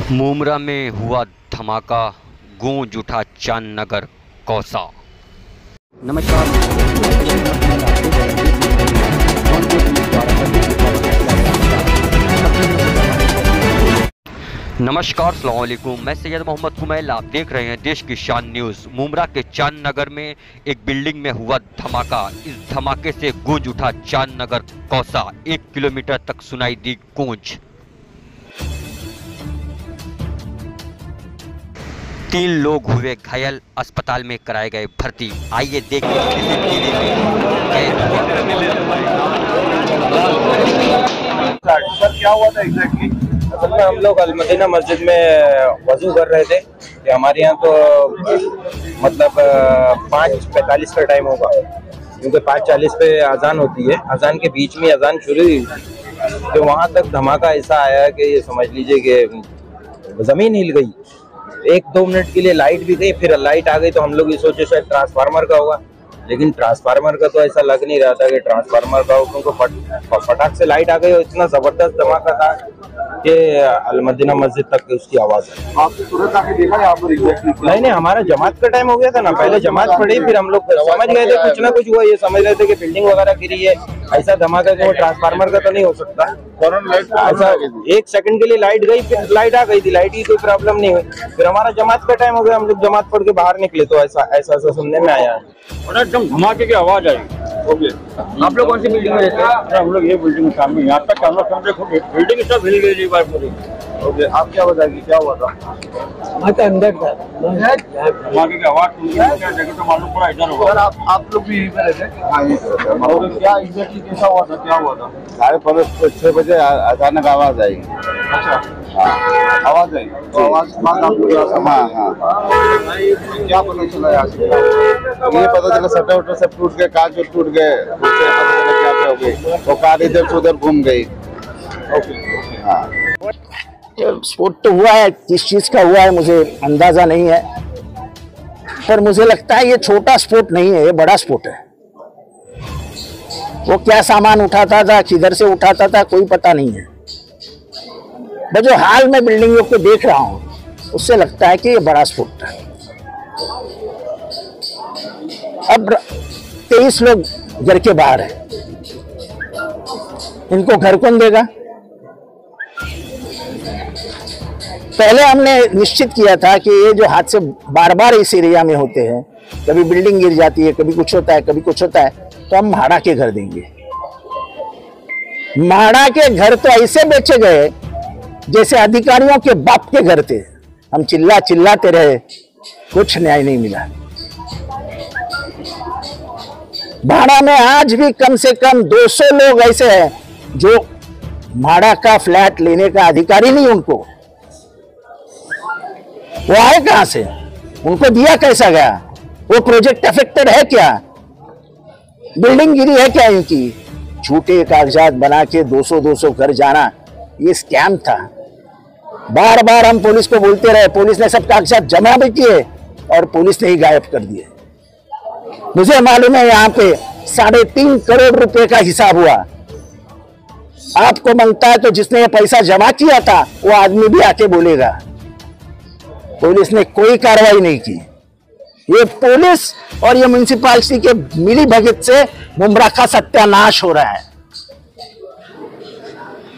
मुमरा में हुआ धमाका, गूंज उठा चांदनगर कौसा। नमस्कार, अस्सलाम वालेकुम। मैं सैयद मोहम्मद कुमैल, आप देख रहे हैं देश की शान न्यूज़। मुमरा के चांदनगर में एक बिल्डिंग में हुआ धमाका। इस धमाके से गूंज उठा चांदनगर कौसा। 1 किलोमीटर तक सुनाई दी गूंज। 3 लोग हुए घायल, अस्पताल में कराए गए भर्ती। आइए देखते सर क्या हुआ था एग्जैक्टली? असल में हम लोग अल-मदीना मस्जिद में वजू कर रहे थे कि हमारे यहाँ तो मतलब 5:45 का टाइम होगा, क्योंकि 5:40 पे अजान होती है। अजान के बीच में अजान शुरू हुई तो वहाँ तक धमाका ऐसा आया कि ये समझ लीजिए कि ज़मीन हिल गई। 1-2 मिनट के लिए लाइट भी गई, फिर लाइट आ गई तो हम लोग ये सोचे शायद ट्रांसफार्मर का होगा, लेकिन ट्रांसफार्मर का तो ऐसा लग नहीं रहा था कि ट्रांसफार्मर का हो, क्योंकि फटाक से लाइट आ गई और इतना जबरदस्त धमाका था कि अल-मदीना मस्जिद तक उसकी आवाज है। आपने तुरंत आके देखा यहाँ पर एग्जैक्टली? नहीं, हमारा जमात का टाइम हो गया था ना, पहले जमात पढ़ी, फिर हम लोग समझ गए थे कुछ ना कुछ हुआ। ये समझ रहे थे कि बिल्डिंग वगैरह गिरी है, ऐसा धमाका कि वो ट्रांसफार्मर का तो नहीं हो सकता। ऐसा 1 सेकंड के लिए लाइट गई, फिर लाइट आ गई थी, लाइट की कोई प्रॉब्लम नहीं हुई। फिर हमारा जमात का टाइम हो गया, हम लोग जमात पढ़ के बाहर निकले तो ऐसा सुनने में आया और एकदम धमाके की आवाज आई। ओके, आप लोग कौन सी बिल्डिंग में रहते हैं? हम लोग ये बिल्डिंग में सामने, यहाँ तक हम लोग समझे बिल्डिंग सब हिल गई एक बार पूरी। ओके, आप क्या बताएंगे क्या हुआ था? मैं तो अंदर था, धमाके की आवाज सुन के देखे तो मालूम पड़ा इधर होगा। सर आप लोग भी यहीं पे रहते हैं? हाँ, यहीं पे रहते हैं। क्या एग्जैक्टली कैसा हुआ था, क्या हुआ था? 6:30 बजे अचानक आवाज आई। अच्छा, आवाज आई तो आवाज बाद आप लोग क्या पता चला यहाँ से? ये पता चला शटर वटर सब टूट गए, कांच टूट गए, क्या पे हो गई, वो कार इधर से उधर घूम गई। हाँ, स्फोट तो हुआ है, किस चीज का हुआ है मुझे अंदाजा नहीं है, पर मुझे लगता है ये छोटा स्फोट नहीं है, ये बड़ा स्फोट है। वो क्या सामान उठाता था, किधर से उठाता था, कोई पता नहीं है। मैं जो हाल में बिल्डिंगों को देख रहा हूं उससे लगता है कि ये बड़ा स्फोट है। अब 23 लोग घर के बाहर हैं, इनको घर कौन देगा? पहले हमने निश्चित किया था कि ये जो हादसे बार बार इस एरिया में होते हैं, कभी बिल्डिंग गिर जाती है, कभी कुछ होता है, कभी कुछ होता है, तो हम भाड़ा के घर देंगे। भाड़ा के घर तो ऐसे बेचे गए जैसे अधिकारियों के बाप के घर थे। हम चिल्लाते रहे, कुछ न्याय नहीं मिला। भाड़ा में आज भी कम से कम 200 लोग ऐसे हैं जो भाड़ा का फ्लैट लेने का अधिकारी नहीं उनको। वो आए कहां से, उनको दिया कैसा गया? वो प्रोजेक्ट अफेक्टेड है क्या? बिल्डिंग गिरी है क्या इनकी? झूठे कागजात बना के 200 घर जाना, ये स्कैम था। बार बार हम पुलिस को बोलते रहे, पुलिस ने सब कागजात जमा भी किए और पुलिस ने ही गायब कर दिए। मुझे मालूम है यहाँ पे 3.5 करोड़ रुपए का हिसाब हुआ। आपको मांगता है तो जिसने ये पैसा जमा किया था वो आदमी भी आके बोलेगा। पुलिस ने कोई कार्रवाई नहीं की। ये पुलिस और ये म्युनिसिपैलिटी के मिली भगत से मुमरा का सत्यानाश हो रहा है।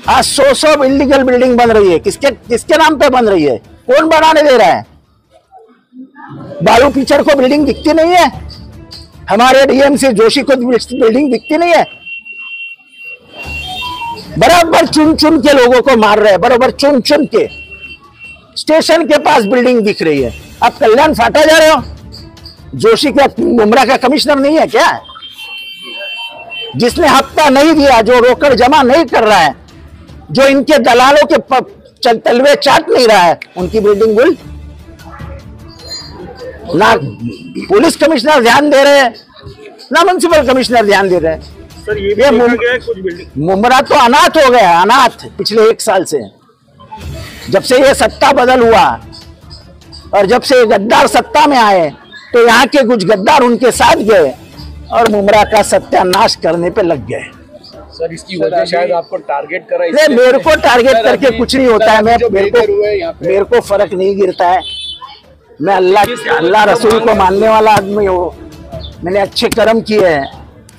आज 100 इलीगल बिल्डिंग बन रही है। किसके नाम पे बन रही है? कौन बनाने दे रहा है? बालू कीचड़ को बिल्डिंग दिखती नहीं है? हमारे डीएमसी जोशी को बिल्डिंग दिखती नहीं है? बराबर चुन के लोगों को मार रहे हैं, बराबर चुन के। स्टेशन के पास बिल्डिंग दिख रही है, आप कल्याण फाटा जा रहे हो। जोशी का मुमरा का कमिश्नर नहीं है क्या? जिसने हफ्ता नहीं दिया, जो रोकड़ जमा नहीं कर रहा है, जो इनके दलालों के तलवे चाट नहीं रहा है, उनकी बिल्डिंग गुल। ना पुलिस कमिश्नर ध्यान दे रहे हैं, ना म्युनिसिपल कमिश्नर ध्यान दे रहे हैं। सर ये मुमरा तो अनाथ हो गया, अनाथ पिछले 1 साल से। जब से ये सत्ता बदल हुआ और जब से ये गद्दार सत्ता में आए तो यहाँ के कुछ गद्दार उनके साथ गए और मुमरा का सत्यानाश करने पे लग गए। सर इसकी वजह शायद आपको टारगेट करा नहीं, मेरे को टारगेट करके कुछ नहीं होता है। मेरे को फर्क नहीं गिरता है। मैं अल्लाह रसूल को मानने वाला आदमी हूँ। मैंने अच्छे कर्म किए हैं।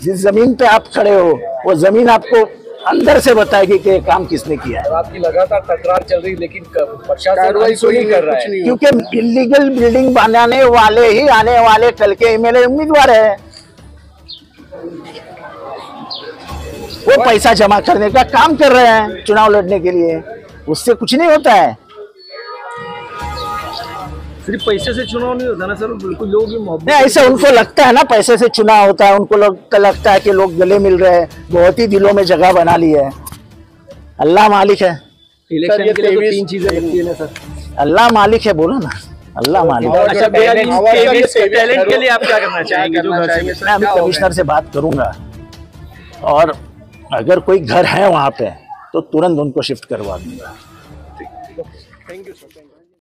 जिस जमीन पे आप खड़े हो वो जमीन आपको अंदर से बताएगी कि काम किसने किया है। आपकी लगातार तकरार चल रही, लेकिन प्रशासन नहीं कर रहा है, क्योंकि इलीगल बिल्डिंग बनाने वाले ही आने वाले कल के एमएलए उम्मीदवार है। वो पैसा जमा करने का काम कर रहे हैं चुनाव लड़ने के लिए, उससे कुछ नहीं होता है। सिर्फ पैसे से चुनाव नहीं होता ना सर, बिल्कुल लोग नहीं, ऐसा उनको लगता है ना, पैसे से चुनाव होता है। उनको लगता है कि लोग गले मिल रहे हैं, बहुत ही दिलों में जगह बना ली है। अल्लाह मालिक है। इलेक्शन के लिए तो 3 चीजें लगती है ना सर। अल्लाह मालिक है, बोलो ना, अल्लाह मालिक। अच्छा, टैलेंट के लिए आप क्या करना चाहेंगे? मैं अभी कमिश्नर से बात करूंगा और अगर कोई घर है वहां पे तो तुरंत उनको शिफ्ट करवा दूंगा। Thank you sir.